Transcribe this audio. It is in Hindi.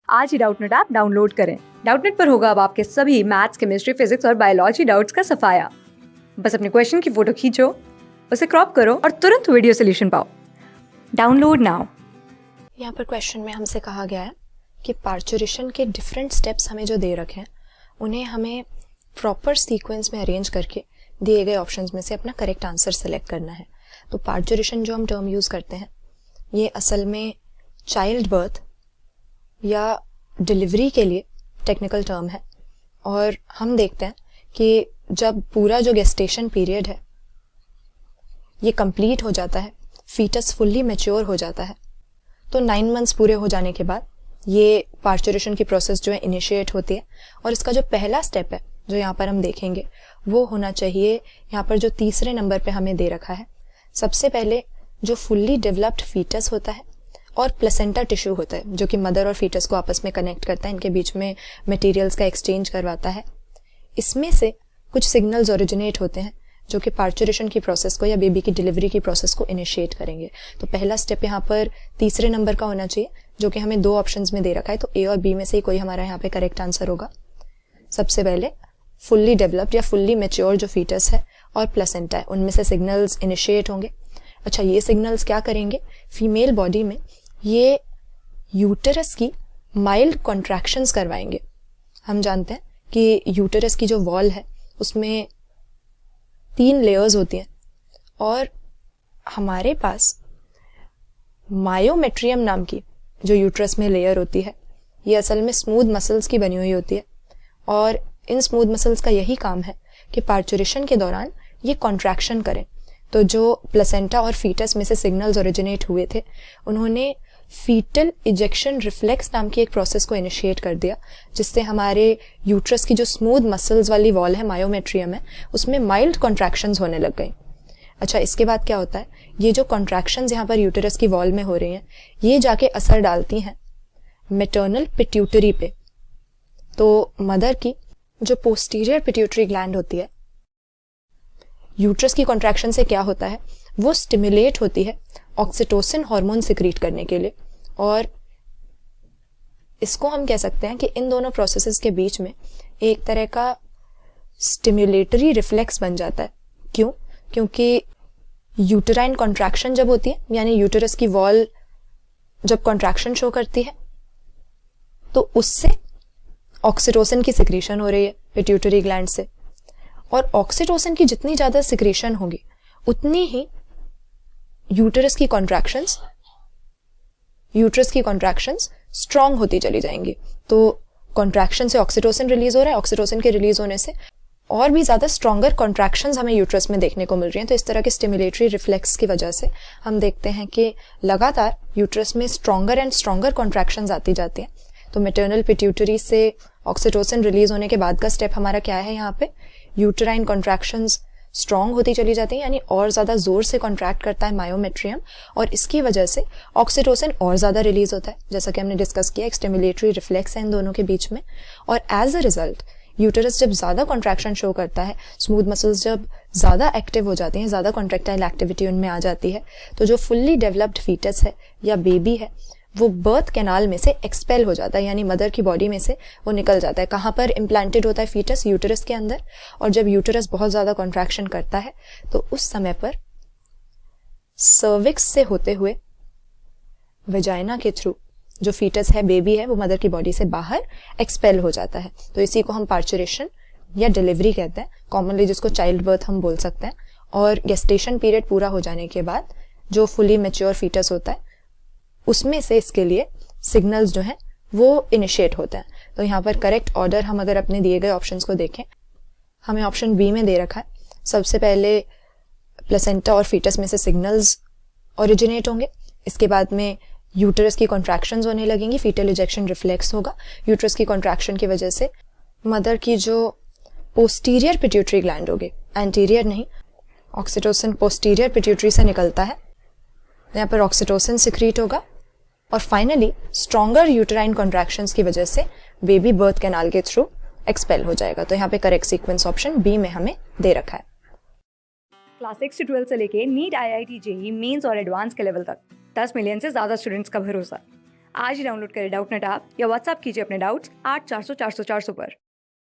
आज ही डाउटनेट ऐप डाउनलोड करें। डाउटनेट पर होगा अब आपके सभी मैथ्स, केमिस्ट्री, फिजिक्स और बायोलॉजी डाउट्स का सफाया। बस अपने क्वेश्चन की फोटो खींचो, उसे क्रॉप करो और तुरंत वीडियो सोल्यूशन पाओ। Download now. यहाँ पर क्वेश्चन में हमसे कहा गया है कि पार्चुरेशन के डिफरेंट स्टेप्स हमें जो दे रखे हैं उन्हें हमें प्रॉपर सीक्वेंस में अरेंज करके दिए गए ऑप्शंस में से अपना करेक्ट आंसर सेलेक्ट करना है। तो पार्चुरेशन जो हम टर्म यूज़ करते हैं ये असल में चाइल्ड बर्थ या डिलीवरी के लिए टेक्निकल टर्म है। और हम देखते हैं कि जब पूरा जो गेस्टेशन पीरियड है ये कंप्लीट हो जाता है, फीटस फुल्ली मैच्योर हो जाता है, तो 9 मंथ्स पूरे हो जाने के बाद ये पार्चुरेशन की प्रोसेस जो है इनिशिएट होती है। और इसका जो पहला स्टेप है जो यहाँ पर हम देखेंगे वो होना चाहिए, यहाँ पर जो तीसरे नंबर पे हमें दे रखा है। सबसे पहले जो फुल्ली डेवलप्ड फीटस होता है और प्लेसेंटा टिश्यू होता है जो कि मदर और फीटस को आपस में कनेक्ट करता है, इनके बीच में मटेरियल्स का एक्सचेंज करवाता है। इसमें से कुछ सिग्नल्स ओरिजिनेट होते हैं जो कि पार्चुरेशन की प्रोसेस को या बेबी की डिलीवरी की प्रोसेस को इनिशिएट करेंगे। तो पहला स्टेप यहाँ पर तीसरे नंबर का होना चाहिए जो कि हमें 2 ऑप्शंस में दे रखा है। तो ए और बी में से ही कोई हमारा यहाँ पे करेक्ट आंसर होगा। सबसे पहले फुल्ली डेवलप्ड या फुल्ली मैच्योर जो फीटस है और प्लेसेंटा है उनमें से सिग्नल्स इनिशिएट होंगे। अच्छा, ये सिग्नल्स क्या करेंगे? फीमेल बॉडी में ये यूटेरस की माइल्ड कॉन्ट्रैक्शंस करवाएंगे। हम जानते हैं कि यूटेरस की जो वॉल है उसमें 3 लेयर्स होती हैं और हमारे पास मायोमेट्रियम नाम की जो यूटेरस में लेयर होती है ये असल में स्मूथ मसल्स की बनी हुई होती है। और इन स्मूथ मसल्स का यही काम है कि पार्चुरेशन के दौरान ये कॉन्ट्रैक्शन करें। तो जो प्लेसेंटा और फीटस में से सिग्नल्स ओरिजिनेट हुए थे उन्होंने फीटल इजेक्शन रिफ्लेक्स नाम की एक प्रोसेस को इनिशिएट कर दिया, जिससे हमारे यूट्रस की जो स्मूथ मसल्स वाली वॉल है, मायोमेट्रियम है, उसमें माइल्ड कॉन्ट्रैक्शंस होने लग गई। अच्छा, इसके बाद क्या होता है? ये जो कॉन्ट्रैक्शंस यहाँ पर यूटेरस की वॉल में हो रही हैं ये जाके असर डालती हैं मैटरनल पिट्यूटरी पे। तो मदर की जो पोस्टीरियर पिट्यूटरी ग्लैंड होती है, यूट्रस की कॉन्ट्रैक्शन से क्या होता है, वो स्टिमुलेट होती है ऑक्सीटोसिन हार्मोन सिक्रीट करने के लिए। और इसको हम कह सकते हैं कि इन दोनों प्रोसेसेस के बीच में एक तरह का स्टिमुलेटरी रिफ्लेक्स बन जाता है। क्यों? क्योंकि यूटेराइन कॉन्ट्रैक्शन जब होती है, यानी यूटेरस की वॉल जब कॉन्ट्रैक्शन शो करती है तो उससे ऑक्सीटोसिन की सिक्रीशन हो रही है पिट्यूटरी ग्लैंड से। और ऑक्सीटोसिन की जितनी ज्यादा सिक्रीशन होगी उतनी ही यूटेरस की कॉन्ट्रैक्शंस स्ट्रांग होती चली जाएंगी। तो कॉन्ट्रैक्शन से ऑक्सीटोसिन रिलीज हो रहा है, ऑक्सीटोसिन के रिलीज होने से और भी ज्यादा स्ट्रॉन्गर कॉन्ट्रैक्शंस हमें यूट्रस में देखने को मिल रही हैं। तो इस तरह के स्टिमुलेटरी रिफ्लेक्स की वजह से हम देखते हैं कि लगातार यूट्रस में स्ट्रॉन्गर एंड स्ट्रॉन्गर कॉन्ट्रैक्शंस आती जाती हैं। तो मैटरनल पिट्यूटरी से ऑक्सीटोसिन रिलीज होने के बाद का स्टेप हमारा क्या है? यहाँ पे यूटेराइन कॉन्ट्रैक्शंस स्ट्रॉन्ग होती चली जाती है, यानी और ज्यादा जोर से कॉन्ट्रैक्ट करता है मायोमेट्रियम और इसकी वजह से ऑक्सीटोसिन और ज्यादा रिलीज होता है। जैसा कि हमने डिस्कस किया, एक स्टिमुलेटरी रिफ्लेक्स है इन दोनों के बीच में। और एज अ रिजल्ट यूटेरस जब ज्यादा कॉन्ट्रैक्शन शो करता है, स्मूथ मसल्स जब ज्यादा एक्टिव हो जाती हैं, ज्यादा कॉन्ट्रैक्टाइल एक्टिविटी उनमें आ जाती है, तो जो फुल्ली डेवलप्ड फीटस है या बेबी है वो बर्थ कैनाल में से एक्सपेल हो जाता है, यानी मदर की बॉडी में से वो निकल जाता है। कहाँ पर इम्प्लांटेड होता है फीटस? यूटेरस के अंदर। और जब यूटेरस बहुत ज्यादा कॉन्ट्रैक्शन करता है तो उस समय पर सर्विक्स से होते हुए वेजाइना के थ्रू जो फीटस है, बेबी है, वो मदर की बॉडी से बाहर एक्सपेल हो जाता है। तो इसी को हम पार्चुरेशन या डिलीवरी कहते हैं, कॉमनली जिसको चाइल्ड बर्थ हम बोल सकते हैं। और गेस्टेशन पीरियड पूरा हो जाने के बाद जो फुली मैच्योर फीटस होता है उसमें से इसके लिए सिग्नल्स जो हैं वो इनिशिएट होते हैं। तो यहाँ पर करेक्ट ऑर्डर हम अगर अपने दिए गए ऑप्शंस को देखें, हमें ऑप्शन बी में दे रखा है। सबसे पहले प्लेसेंटा और फीटस में से सिग्नल्स ओरिजिनेट होंगे, इसके बाद में यूटेरस की कॉन्ट्रैक्शंस होने लगेंगी, फीटल इजेक्शन रिफ्लेक्स होगा। यूटेरस की कॉन्ट्रैक्शन की वजह से मदर की जो पोस्टीरियर पिट्यूटरी ग्लैंड होगी, एंटीरियर नहीं, ऑक्सीटोसिन पोस्टीरियर पिट्यूटरी से निकलता है, यहाँ पर ऑक्सीटोसिन सिक्रीट होगा और फाइनली स्ट्रॉन्गर यूटेराइन कॉन्ट्रैक्शंस की वजह से बेबी बर्थ कैनाल के थ्रू एक्सपेल हो जाएगा। तो यहाँ पे करेक्ट सीक्वेंस ऑप्शन बी में हमें दे रखा है। क्लास 6 से 12 से लेके नीट, IIT, JEE मेंस और एडवांस के लेवल तक 10 मिलियन से ज्यादा स्टूडेंट्स का भरोसा। आज ही डाउनलोड करें डाउटनेट ऐप या व्हाट्सएप कीजिए अपने डाउट्स 8400 400 400 पर।